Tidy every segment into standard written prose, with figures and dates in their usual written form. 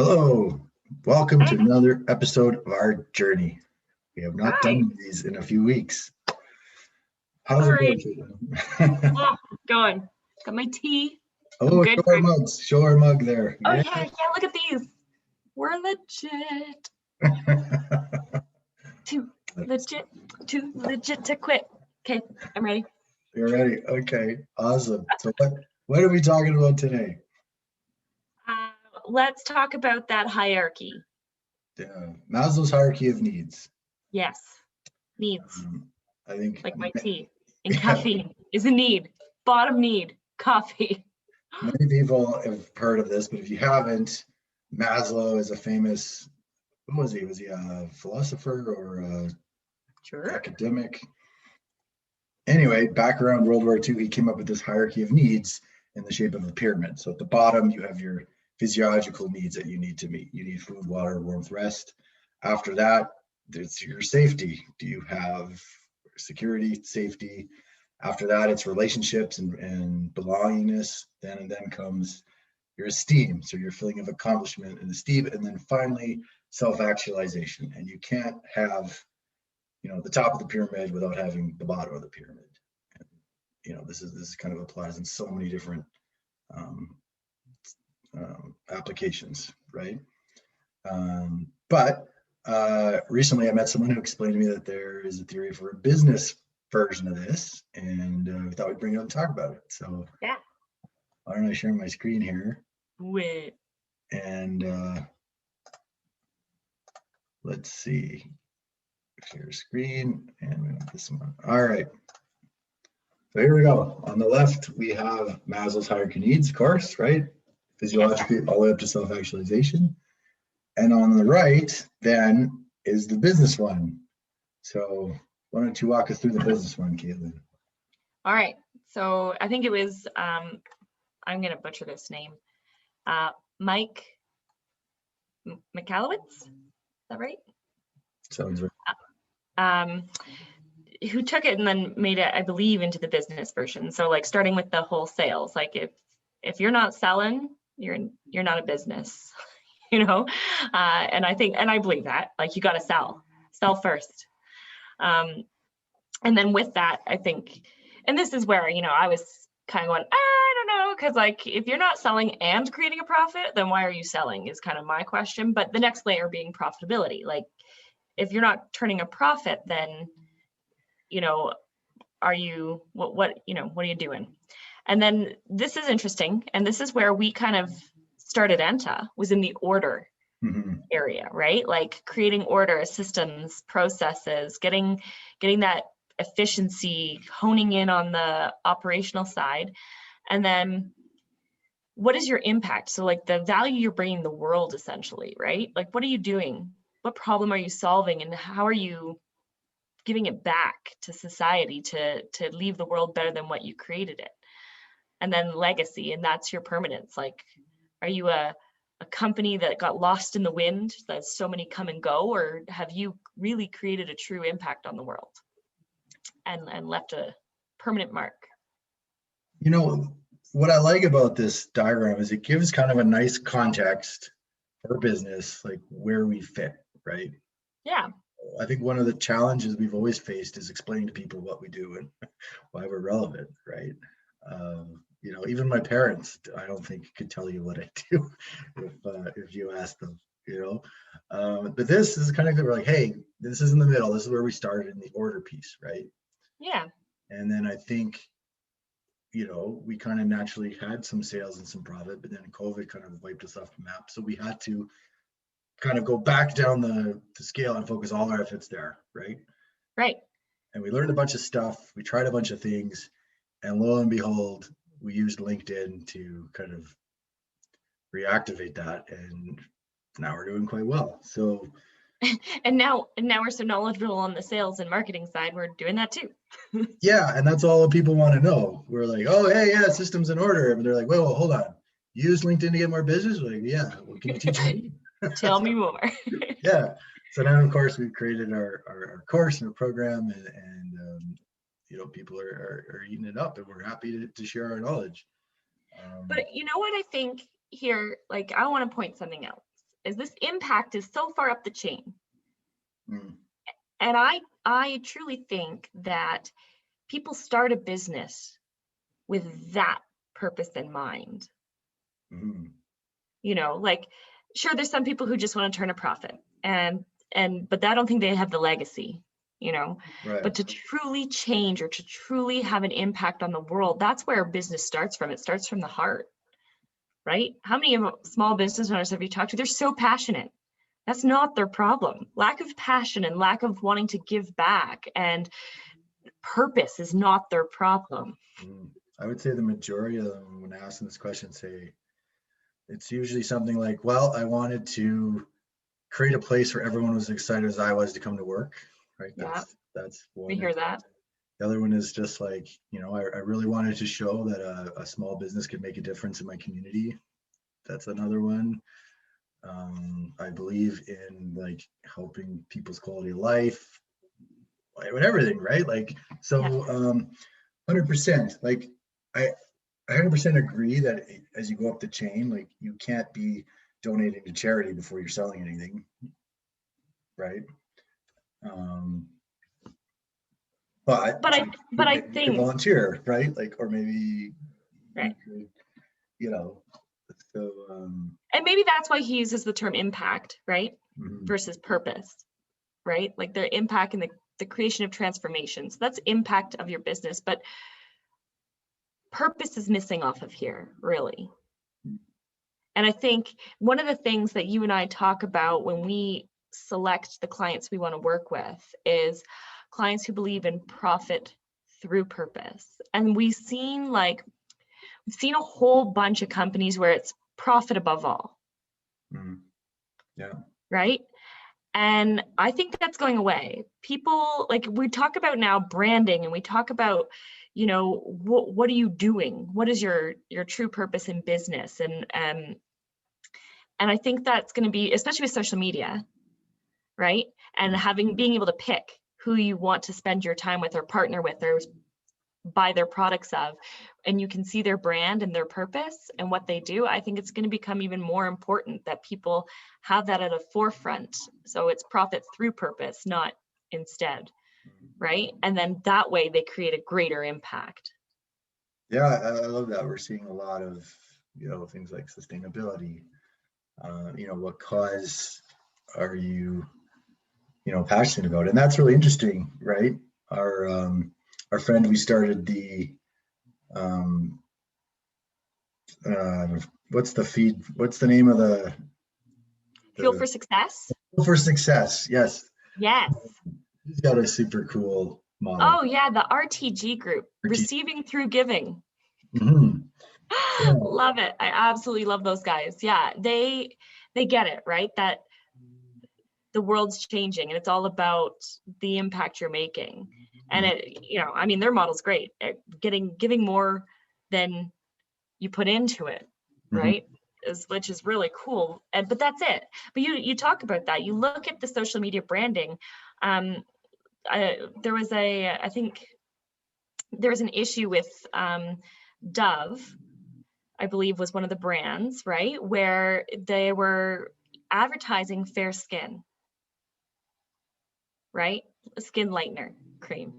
Hello, welcome to Hey, another episode of our journey. We have not hi. done these in a few weeks. How's All it going, right. Caitlin? Oh, going. Got my tea. I'm Oh, good show our for. mugs. Show our mug there. Oh Yeah. yeah, yeah. Look at these. We're legit. Too legit. Too legit to quit. Okay, I'm ready. You're ready. Okay, awesome. So what are we talking about today? Uh, let's talk about that hierarchy. Maslow's hierarchy of needs. Yes, needs Um, I think, like my tea and yeah, caffeine is a need. Bottom need, coffee. many people have heard of this, but if you haven't, Maslow is a famous, what was he? Was he a philosopher or a Sure. academic? Anyway, back around World War II, he came up with this hierarchy of needs in the shape of a pyramid. So at the bottom, you have your physiological needs that you need to meet. You need food, water, warmth, rest. After that, it's your safety. Do you have security, safety? After that, it's relationships and belongingness. Then comes your esteem. So your feeling of accomplishment and esteem. And then finally, self-actualization. And you can't have the top of the pyramid without having the bottom of the pyramid. And, this kind of applies in so many different um, applications, right? But recently I met someone who explained to me that there is a theory for a business version of this, and we thought we'd bring it up and talk about it. So Yeah. why don't I share my screen here? Wait. And let's see. Share screen, and we want this one. All right. So here we go. On the left, we have Maslow's hierarchy needs, of course, right? Yes. Physiologically, all the way up to self-actualization. And on the right, then, is the business one. So why don't you walk us through the business one, Caitlin? All right. So I think it was, I'm going to butcher this name. Mike Michalowicz, is that right? Sounds right. Who took it and then made it, I believe, into the business version. So like starting with the whole sales, like if you're not selling, you're not a business, and I believe that, like, you got to sell first. And then with that, I think, and this is where, I was kind of going, I don't know, because like if you're not selling and creating a profit, then why are you selling is kind of my question. But the next layer being profitability. Like if you're not turning a profit, then are you what are you doing? And then this is interesting, and this is where we kind of started ENTA, was in the order area, right? Like creating order, systems, processes, getting that efficiency, honing in on the operational side. And then what is your impact? So like the value you're bringing the world, essentially, right? Like what are you doing? What problem are you solving, and how are you giving it back to society to leave the world better than what you created it? And then legacy, and that's your permanence. Like, are you a company that got lost in the wind, that so many come and go, or have you really created a true impact on the world and left a permanent mark? What I like about this diagram is it gives kind of a nice context for business, like where we fit, right? Yeah. I think one of the challenges we've always faced is explaining to people what we do and why we're relevant, right? Even my parents, I don't think could tell you what I do if you ask them, But this is kind of like, hey, this is in the middle. This is where we started in the order piece, right? Yeah. And then I think, we kind of naturally had some sales and some profit, but then COVID kind of wiped us off the map. So we had to kind of go back down the scale and focus all our efforts there, right? Right. And we learned a bunch of stuff. We tried a bunch of things, and lo and behold, we used LinkedIn to kind of reactivate that, and now we're doing quite well. So and now we're so knowledgeable on the sales and marketing side, we're doing that too. Yeah, and that's all people want to know. We're like, oh, hey, yeah, systems in order. But they're like, well, hold on. You use LinkedIn to get more business? We're like, yeah, well, can you teach me? Tell me more. Yeah. So now, of course, we've created our course and our program, and people are eating it up, and we're happy to share our knowledge. But you know what I think here, like, I want to point something out. is this impact is so far up the chain. Mm. And I truly think that people start a business with that purpose in mind. Mm. You know, like, sure, there's some people who just want to turn a profit, but I don't think they have the legacy, you know. Right. But to truly change or to truly have an impact on the world, that's where business starts from. It starts from the heart, right? How many small business owners have you talked to? They're so passionate. That's not their problem. Lack of passion and lack of wanting to give back and purpose is not their problem. I would say the majority of them, when asking this question, say it's usually something like, well, I wanted to create a place where everyone was excited as I was to come to work, right? Yeah, That's we one. hear that. The other one is just like, I really wanted to show that a small business could make a difference in my community. That's another one. I believe in like helping people's quality of life, with everything, right? Like, so 100%, like I 100% agree that as you go up the chain, like you can't be donating to charity before you're selling anything, right? But I you think could volunteer, right? Like, or maybe right. you could, so And maybe that's why he uses the term impact, right? mm-hmm. Versus purpose, right? Like the impact and the creation of transformations. That's impact of your business, but purpose is missing off of here, really. And I think one of the things that you and I talk about when we select the clients we want to work with is clients who believe in profit through purpose. And we've seen a whole bunch of companies where it's profit above all. Mm-hmm. Yeah. Right. And I think that's going away. People, like, we talk about now branding, and we talk about, what are you doing? What is your true purpose in business? And I think that's going to be, especially with social media, right? And being able to pick who you want to spend your time with or partner with or buy their products of, and you can see their brand and their purpose and what they do. I think it's going to become even more important that people have that at a forefront. So it's profit through purpose, not instead, right? And then that way they create a greater impact. Yeah, I love that. We're seeing a lot of, things like sustainability. What cause are you, passionate about? And that's really interesting, right? Our friend, we started the what's the name of the Fuel for Success? Fuel for Success, yes. Yes. He's got a super cool model. Oh yeah, the RTG group, Receiving Through Giving. Mm-hmm. Yeah. Love it. I absolutely love those guys. Yeah, they get it, right? That the world's changing and it's all about the impact you're making. And their model's great at giving more than you put into it, right? Which is really cool. But that's it. But you talk about that. You look at the social media branding. There was an issue with Dove, I believe was one of the brands, right? Where they were advertising fair skin, right? A skin lightener cream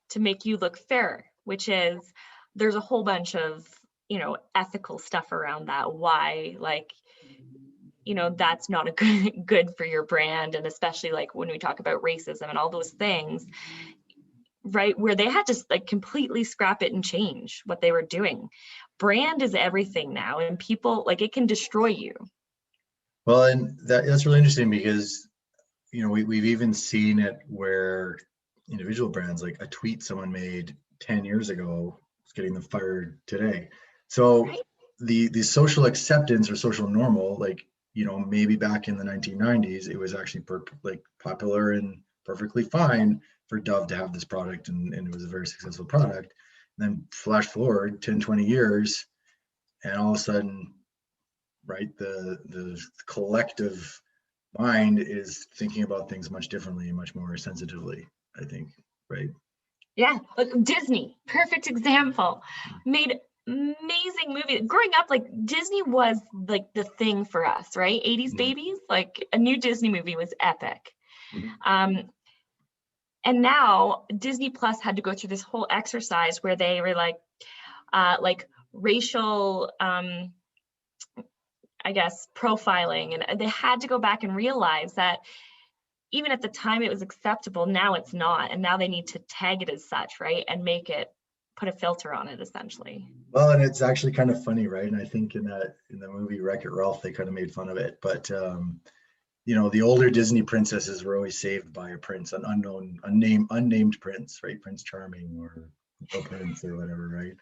to make you look fairer, which is, there's a whole bunch of, ethical stuff around that. Why, that's not a good for your brand. And especially like when we talk about racism and all those things, right? Where they had to completely scrap it and change what they were doing. Brand is everything now, and people, it can destroy you. Well, and that's really interesting because, we've even seen it where individual brands, like a tweet someone made 10 years ago is getting them fired today. So right? the social acceptance or social normal, maybe back in the 1990s, it was actually popular and perfectly fine for Dove to have this product, and it was a very successful product. And then flash forward 10, 20 years, and all of a sudden, right, the collective mind is thinking about things much differently and much more sensitively, I think, right? Yeah, like Disney, perfect example, made amazing movie. Growing up, like Disney was like the thing for us, right? 80s babies, like a new Disney movie was epic. And now Disney Plus had to go through this whole exercise where they were like racial, I guess, profiling, and they had to go back and realize that even at the time it was acceptable, now it's not, and now they need to tag it as such, right, and make it, put a filter on it, essentially. Well, and it's actually kind of funny, right? And I think in the movie Wreck-It Ralph, they kind of made fun of it, but you know, the older Disney princesses were always saved by a prince, an unnamed prince, right? Prince Charming or the Prince or whatever, right?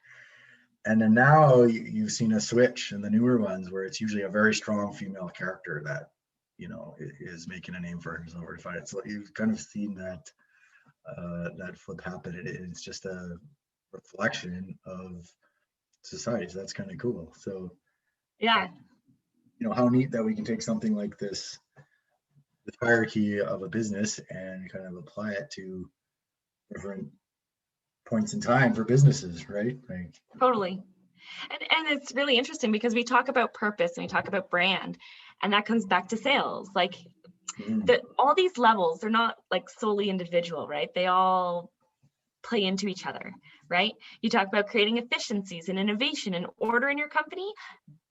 And then now you've seen a switch in the newer ones where it's usually a very strong female character that, you know, is making a name for herself or fight it. So you've kind of seen that that flip happen. It's just a reflection of society. So that's kind of cool. So Yeah, you know, how neat that we can take something like this hierarchy of a business and kind of apply it to different points in time for businesses, right? Like, totally. And it's really interesting because we talk about purpose and we talk about brand, and that comes back to sales. Like all these levels, they're not like solely individual, right? They all play into each other, right? You talk about creating efficiencies and innovation and order in your company,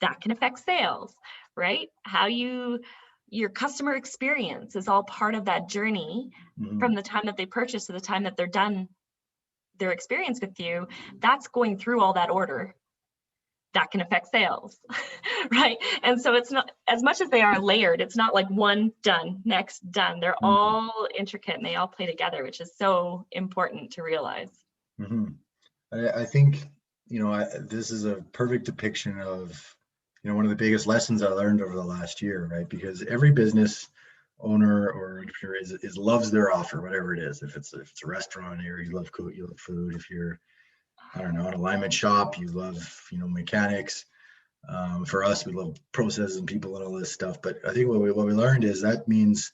that can affect sales, right? How your customer experience is all part of that journey from the time that they purchase to the time that they're done their experience with you. That's going through all that order. That can affect sales, right? And so it's not, as much as they are layered, it's not like one done, next done. They're all intricate and they all play together, which is so important to realize. I think, you know, this is a perfect depiction of, you know, one of the biggest lessons I learned over the last year, right? Because every business owner or entrepreneur is loves their offer, whatever it is. If it's a restaurant here, you love food. If you're, I don't know, an alignment shop, you love, you know, mechanics. For us, we love processes and people and all this stuff. But I think what we learned is that means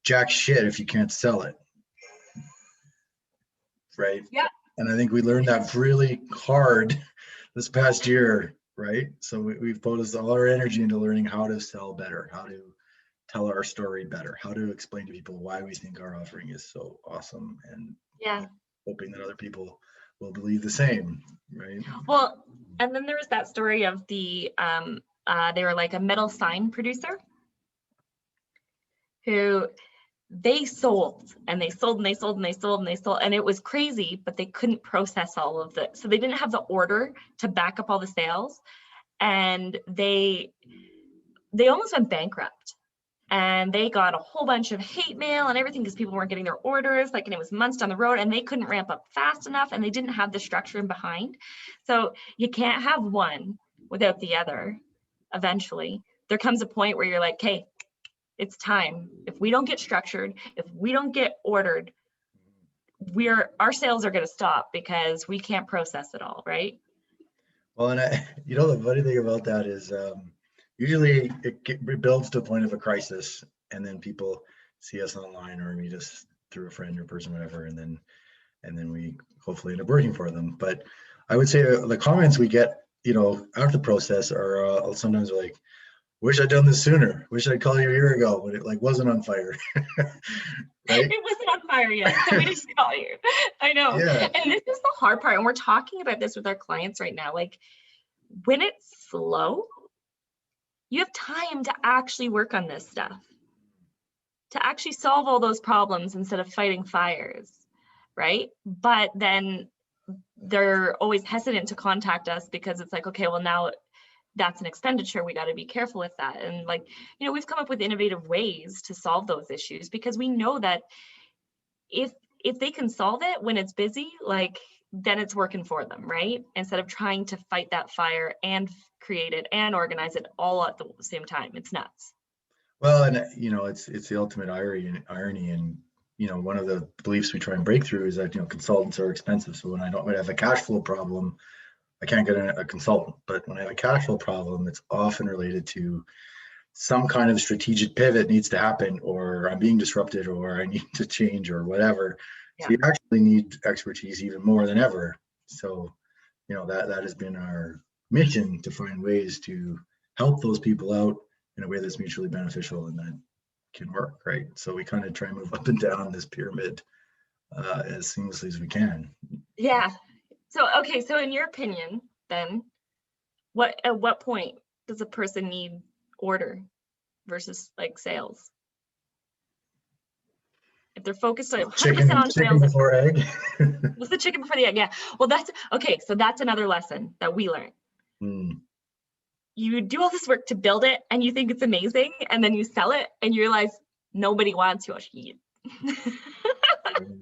jack shit if you can't sell it, right? Yeah. And I think we learned that really hard this past year, right? So we've focused all our energy into learning how to sell better, how to tell our story better, how to explain to people why we think our offering is so awesome, and hoping that other people will believe the same, right? Well, and then there was that story of the they were like a metal sign producer who they sold and they sold and they sold and they sold and they sold, and it was crazy, but they couldn't process all of it. So they didn't have the order to back up all the sales, and they almost went bankrupt. And they got a whole bunch of hate mail and everything because people weren't getting their orders, like, and it was months down the road, and they couldn't ramp up fast enough, and they didn't have the structure in behind. So you can't have one without the other. Eventually, there comes a point where you're like, hey, it's time. If we don't get structured, if we don't get ordered, our sales are going to stop because we can't process it all, right? Well, and you know, the funny thing about that is usually it builds to a point of a crisis, and then people see us online or meet us through a friend or person, whatever, and then we hopefully end up working for them. But I would say the comments we get, you know, after the process are sometimes like, wish I'd done this sooner. Wish I'd called you a year ago when it like wasn't on fire. Right? It wasn't on fire yet, so we just call you. I know. Yeah. And this is the hard part. And we're talking about this with our clients right now. Like, when it's slow, you have time to actually work on this stuff, to actually solve all those problems instead of fighting fires, right? But then they're always hesitant to contact us because it's like, okay, well, now that's an expenditure. We got to be careful with that. And like, you know, we've come up with innovative ways to solve those issues because we know that if they can solve it when it's busy, like, then it's working for them, right? Instead of trying to fight that fire and create it and organize it all at the same time. It's nuts. Well, and you know, it's the ultimate irony, and you know, one of the beliefs we try and break through is that, you know, consultants are expensive. So when I have a cash flow problem, I can't get a consultant. But when I have a cash flow problem, it's often related to some kind of strategic pivot needs to happen, or I'm being disrupted, or I need to change, or whatever. So you actually need expertise even more than ever. So that has been our mission, to find ways to help those people out in a way that's mutually beneficial and that can work, right? So we kind of try and move up and down this pyramid as seamlessly as we can. Yeah. So, okay. So in your opinion, then at what point does a person need order versus like sales? If they're focused on 100% on Chicken sales, before egg. was the chicken before the egg? Yeah. Well, that's okay. So that's another lesson that we learned. You do all this work to build it and you think it's amazing, and then you sell it and you realize nobody wants your shit.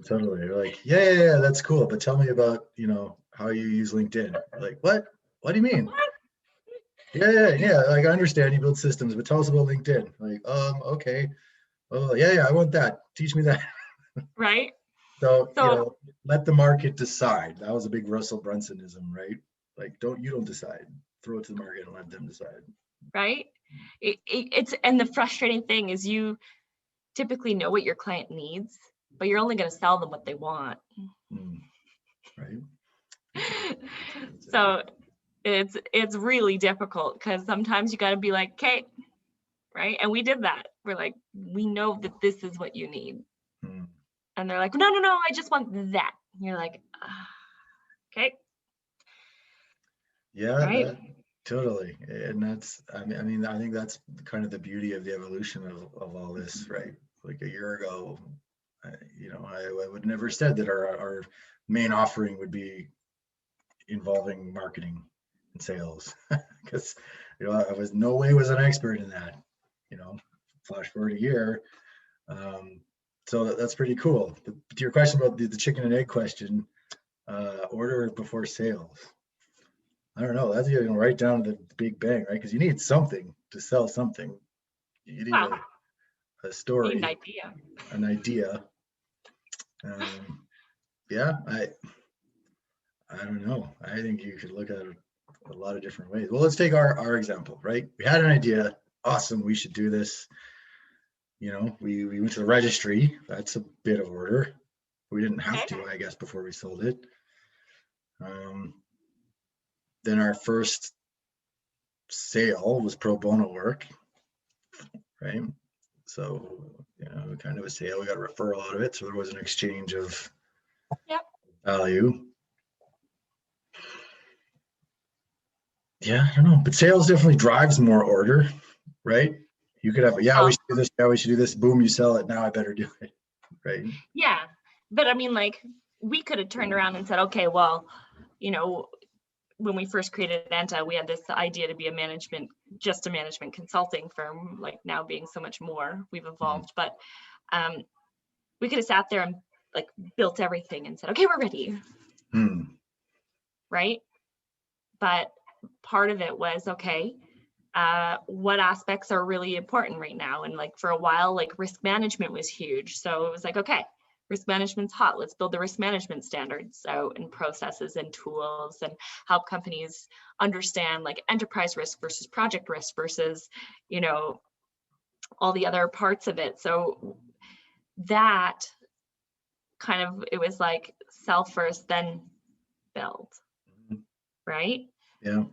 Totally. You're like, yeah, that's cool. But tell me about, how you use LinkedIn. Like, what? What do you mean? Yeah. Like, I understand you build systems, but tell us about LinkedIn. Like, okay. Oh, yeah, I want that. Teach me that. Right. So, let the market decide. That was a big Russell Brunsonism, right? Like, you don't decide. Throw it to the market and let them decide. Right. It's, and the frustrating thing is you typically know what your client needs, but you're only going to sell them what they want. Right. So it's really difficult, because sometimes you got to be like, okay, right? And we did that. We're like, we know that this is what you need. And they're like, no, I just want that. And you're like, okay. Yeah, right. Totally. And that's, I mean, I think that's kind of the beauty of the evolution of all this, right? Like a year ago, I would never said that our main offering would be involving marketing and sales, because I was no way was an expert in that. Flash forward a year, so that's pretty cool. But to your question about the chicken and egg question, order before sales. I don't know. That's right down to the big bang, right? Because you need something to sell something. You need a story, an idea. Yeah, I don't know. I think you could look at it a lot of different ways. Well, let's take our example, right? We had an idea. Awesome. We should do this. We went to the registry. That's a bit of order. We didn't have to, I guess, before we sold it. Then our first sale was pro bono work, right? So, kind of a sale. We got a referral out of it. So there was an exchange of value. Yeah, I don't know. But sales definitely drives more order, right? You could have, we should do this. Yeah, we should do this. Boom, you sell it. Now I better do it, right? Yeah. But I mean, like, we could have turned around and said, okay, well, when we first created Enta, we had this idea to be just a management consulting firm, like now being so much more, we've evolved. But we could have sat there and like built everything and said, okay, we're ready. Right. But part of it was, okay, what aspects are really important right now? And like for a while, like risk management was huge. So it was like, okay, risk management's hot. Let's build the risk management standards out and processes and tools, and help companies understand like enterprise risk versus project risk versus, all the other parts of it. So that kind of, it was like sell first, then build. Right? Yeah.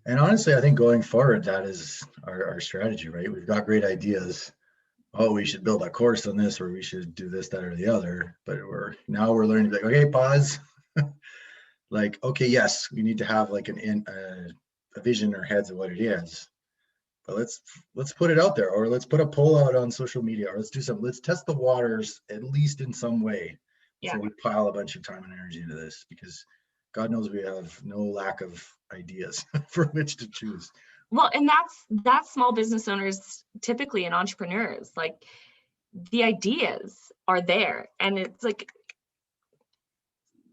And honestly, I think going forward, that is our strategy, right? We've got great ideas. Oh, we should build a course on this, or we should do this, that, or the other. But we're learning to be like, okay, pause. Like, okay, yes, we need to have like a vision in our heads of what it is. But let's put it out there, or let's put a poll out on social media, or let's do something. Let's test the waters at least in some way before we pile a bunch of time and energy into this, because God knows we have no lack of ideas for which to choose. Well, and that's small business owners typically, and entrepreneurs, like the ideas are there, and it's like,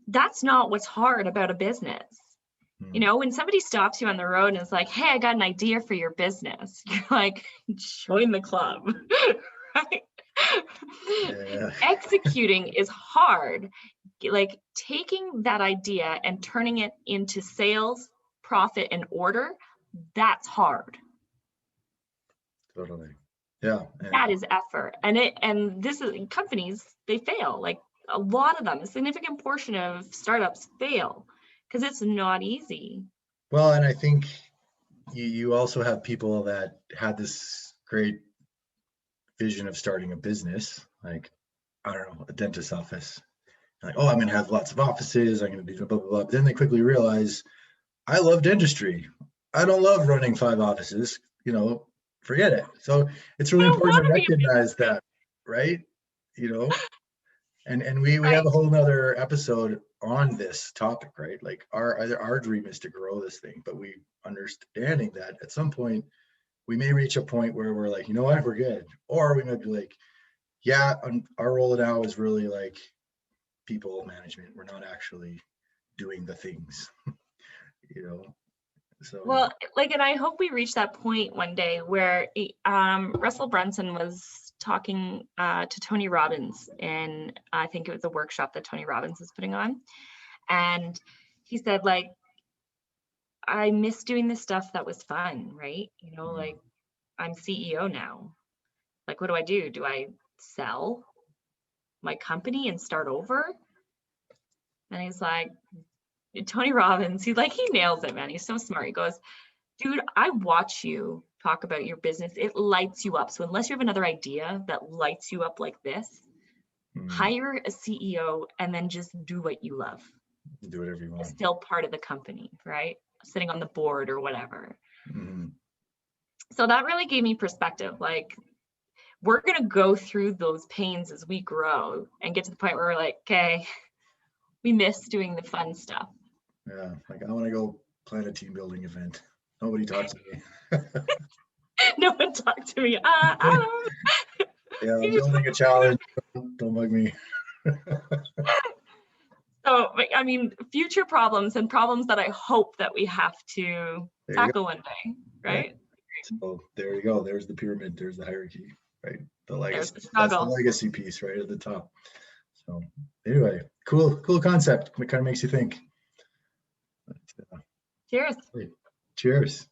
that's not what's hard about a business. When somebody stops you on the road and is like, hey, I got an idea for your business, you're like, join the club. Right? Yeah. Executing is hard. Like taking that idea and turning it into sales, profit, and order, that's hard. Totally. Yeah. That is effort. And this is, companies, they fail. Like a lot of them, a significant portion of startups fail because it's not easy. Well, and I think you also have people that had this great vision of starting a business, like, I don't know, a dentist office. Like, oh, I'm going to have lots of offices. I'm going to do blah, blah, blah. But then they quickly realize, I love dentistry. I don't love running 5 offices, forget it. So it's really I don't important want to to be a recognize business. that, right? And we have Right. a whole nother episode on this topic, right? Like our dream is to grow this thing, but we understanding that at some point we may reach a point where we're like, you know what, we're good. Or we might be like, yeah, our role now is really like people management. We're not actually doing the things, So Well, like, and I hope we reach that point one day where Russell Brunson was talking to Tony Robbins, and I think it was a workshop that Tony Robbins was putting on. And he said, like, I miss doing the stuff that was fun, right? Like, I'm CEO now. Like, what do? Do I sell my company and start over? And he's like, Tony Robbins, he nails it, man. He's so smart. He goes, dude, I watch you talk about your business. It lights you up. So unless you have another idea that lights you up like this, hire a CEO and then just do what you love. Do whatever you want. It's still part of the company, right? Sitting on the board or whatever. So that really gave me perspective. Like, we're going to go through those pains as we grow and get to the point where we're like, okay, we miss doing the fun stuff. Yeah, like, I want to go plan a team building event. Nobody talks to me. No one talked to me. I don't Yeah, I'm building a challenge. Don't bug me. So, I mean, future problems and problems that I hope that we have to tackle one day, right? Yeah. So there you go. There's the pyramid. There's the hierarchy, right? The legacy. That's the legacy piece right at the top. So anyway, cool concept. It kind of makes you think. Cheers. Cheers.